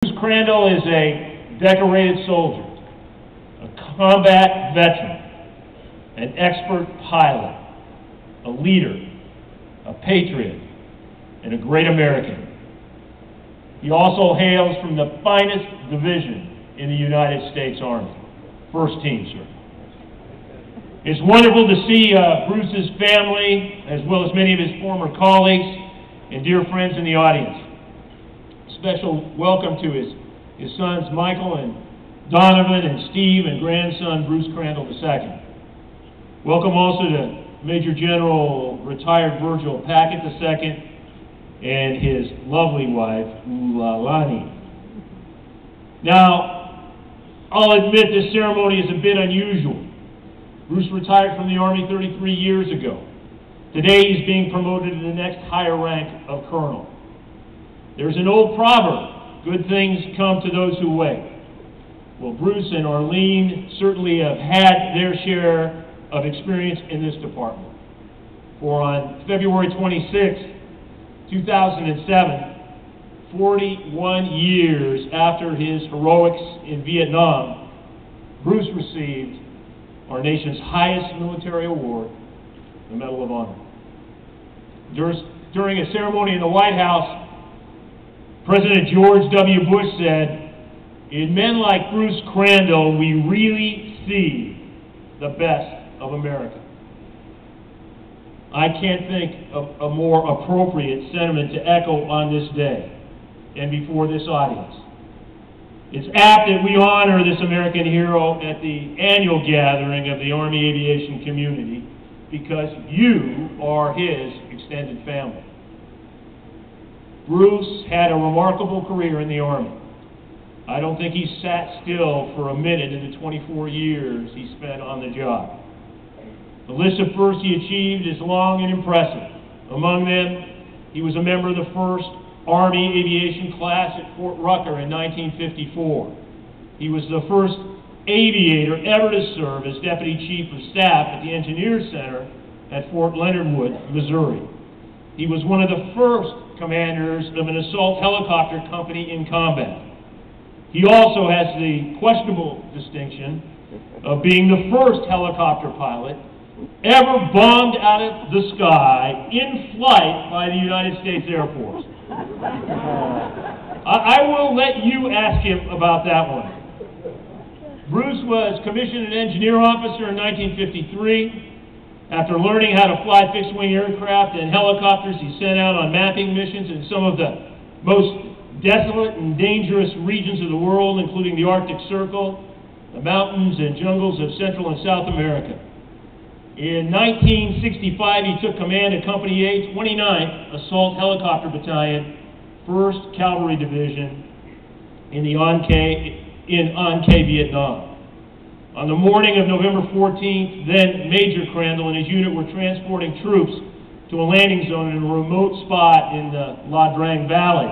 Crandall is a decorated soldier, a combat veteran, an expert pilot, a leader, a patriot, and a great American. He also hails from the finest division in the United States Army, first team, sir. It's wonderful to see Bruce's family, as well as many of his former colleagues and dear friends in the audience. Special welcome to his sons Michael and Donovan and Steve and grandson Bruce Crandall II. Welcome also to Major General retired Virgil Packett II and his lovely wife Ulalani. Now, I'll admit this ceremony is a bit unusual. Bruce retired from the Army 33 years ago. Today he's being promoted to the next higher rank of colonel. There's an old proverb, good things come to those who wait. Well, Bruce and Arlene certainly have had their share of experience in this department. For on February 26, 2007, 41 years after his heroics in Vietnam, Bruce received our nation's highest military award, the Medal of Honor. During a ceremony in the White House, President George W. Bush said, "In men like Bruce Crandall, we really see the best of America." I can't think of a more appropriate sentiment to echo on this day and before this audience. It's apt that we honor this American hero at the annual gathering of the Army Aviation community because you are his extended family. Bruce had a remarkable career in the Army. I don't think he sat still for a minute in the 24 years he spent on the job. The list of firsts he achieved is long and impressive. Among them, he was a member of the 1st Army Aviation class at Fort Rucker in 1954. He was the first aviator ever to serve as Deputy Chief of Staff at the Engineers Center at Fort Leonard Wood, Missouri. He was one of the first commanders of an assault helicopter company in combat. He also has the questionable distinction of being the first helicopter pilot ever bombed out of the sky in flight by the United States Air Force. I will let you ask him about that one. Bruce was commissioned an engineer officer in 1953. After learning how to fly fixed-wing aircraft and helicopters, he sent out on mapping missions in some of the most desolate and dangerous regions of the world, including the Arctic Circle, the mountains and jungles of Central and South America. In 1965, he took command of Company A, 29th Assault Helicopter Battalion, 1st Cavalry Division in An Khe, Vietnam. On the morning of November 14th, then Major Crandall and his unit were transporting troops to a landing zone in a remote spot in the La Drang Valley.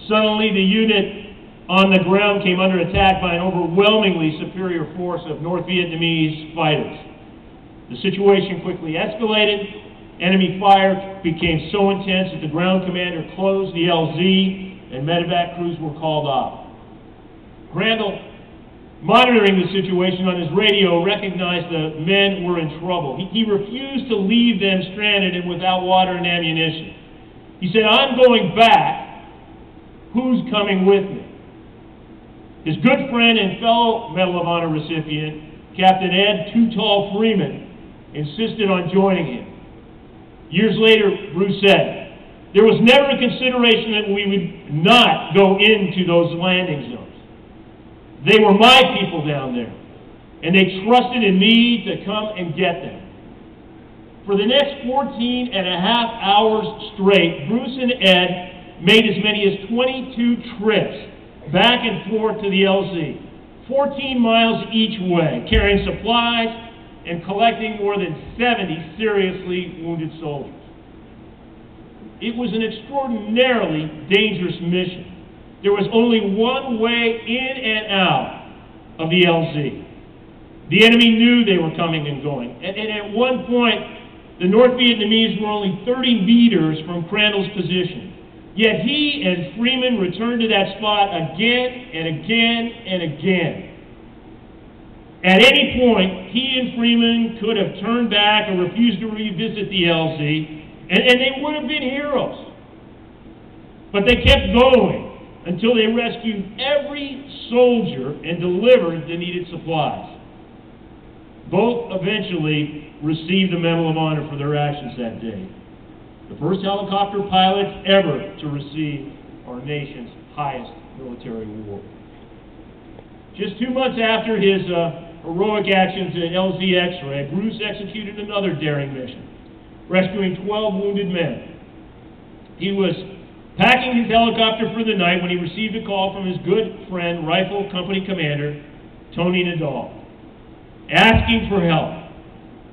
Suddenly, the unit on the ground came under attack by an overwhelmingly superior force of North Vietnamese fighters. The situation quickly escalated. Enemy fire became so intense that the ground commander closed the LZ and medevac crews were called off. Crandall, monitoring the situation on his radio, recognized the men were in trouble. He refused to leave them stranded and without water and ammunition. He said, "I'm going back. Who's coming with me?" His good friend and fellow Medal of Honor recipient, Captain Ed Too Tall Freeman, insisted on joining him. Years later, Bruce said, "There was never a consideration that we would not go into those landing zones. They were my people down there, and they trusted in me to come and get them." For the next 14 and a half hours straight, Bruce and Ed made as many as 22 trips back and forth to the LZ, 14 miles each way, carrying supplies and collecting more than 70 seriously wounded soldiers. It was an extraordinarily dangerous mission. There was only one way in and out of the LZ. The enemy knew they were coming and going. And at one point, the North Vietnamese were only 30 meters from Crandall's position. Yet he and Freeman returned to that spot again and again and again. At any point, he and Freeman could have turned back or refused to revisit the LZ, and they would have been heroes. But they kept going until they rescued every soldier and delivered the needed supplies. Both eventually received the Medal of Honor for their actions that day. The first helicopter pilots ever to receive our nation's highest military award. Just 2 months after his heroic actions at LZ X-Ray, Bruce executed another daring mission, rescuing 12 wounded men. He was packing his helicopter for the night when he received a call from his good friend, Rifle Company Commander Tony Nadal, asking for help.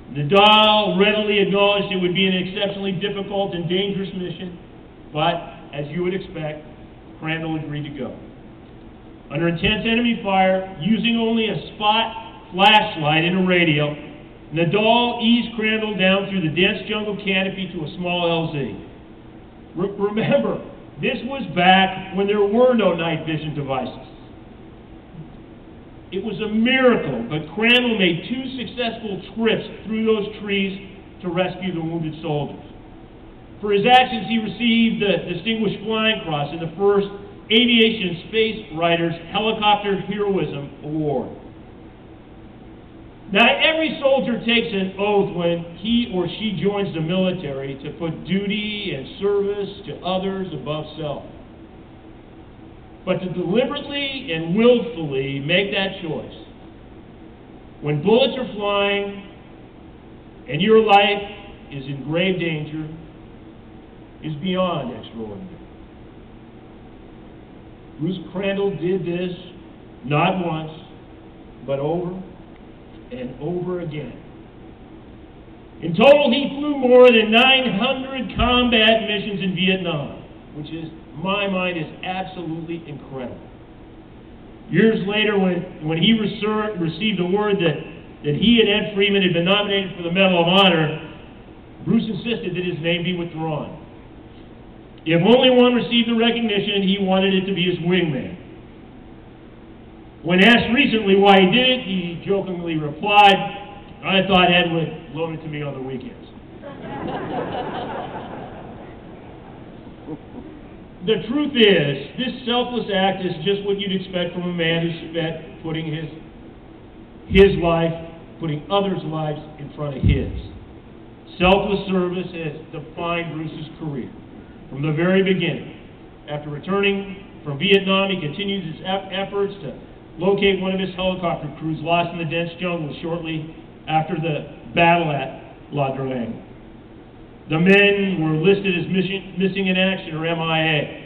Nadal readily acknowledged it would be an exceptionally difficult and dangerous mission, but, as you would expect, Crandall agreed to go. Under intense enemy fire, using only a spot flashlight and a radio, Nadal eased Crandall down through the dense jungle canopy to a small LZ. Remember, this was back when there were no night vision devices. It was a miracle, but Crandall made 2 successful trips through those trees to rescue the wounded soldiers. For his actions, he received the Distinguished Flying Cross and the first Aviation Space Writers Helicopter Heroism Award. Now, every soldier takes an oath when he or she joins the military to put duty and service to others above self. But to deliberately and willfully make that choice, when bullets are flying and your life is in grave danger, is beyond extraordinary. Bruce Crandall did this not once, but over and over again. In total, he flew more than 900 combat missions in Vietnam, which is, in my mind, is absolutely incredible. Years later, when he received the word that he and Ed Freeman had been nominated for the Medal of Honor, Bruce insisted that his name be withdrawn. If only one received the recognition, he wanted it to be his wingman. When asked recently why he did it, he jokingly replied, "I thought Ed would loan it to me on the weekends." The truth is, this selfless act is just what you'd expect from a man who spent putting his life, putting others' lives in front of his. Selfless service has defined Bruce's career from the very beginning. After returning from Vietnam, he continued his efforts to locate one of his helicopter crews lost in the dense jungle shortly after the battle at La Drogue. The men were listed as missing in action, or MIA.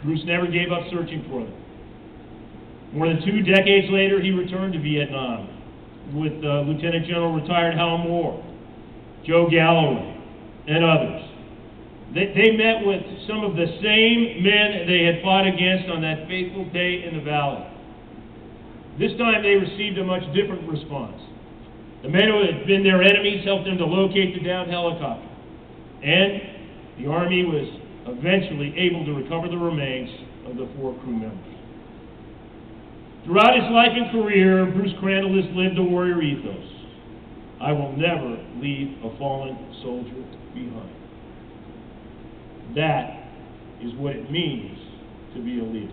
Bruce never gave up searching for them. More than 2 decades later, he returned to Vietnam with Lieutenant General retired Hal Moore, Joe Galloway, and others. They met with some of the same men they had fought against on that fateful day in the valley. This time they received a much different response. The men who had been their enemies helped them to locate the downed helicopter, and the Army was eventually able to recover the remains of the 4 crew members. Throughout his life and career, Bruce Crandall has lived a warrior ethos. I will never leave a fallen soldier behind. That is what it means to be a leader.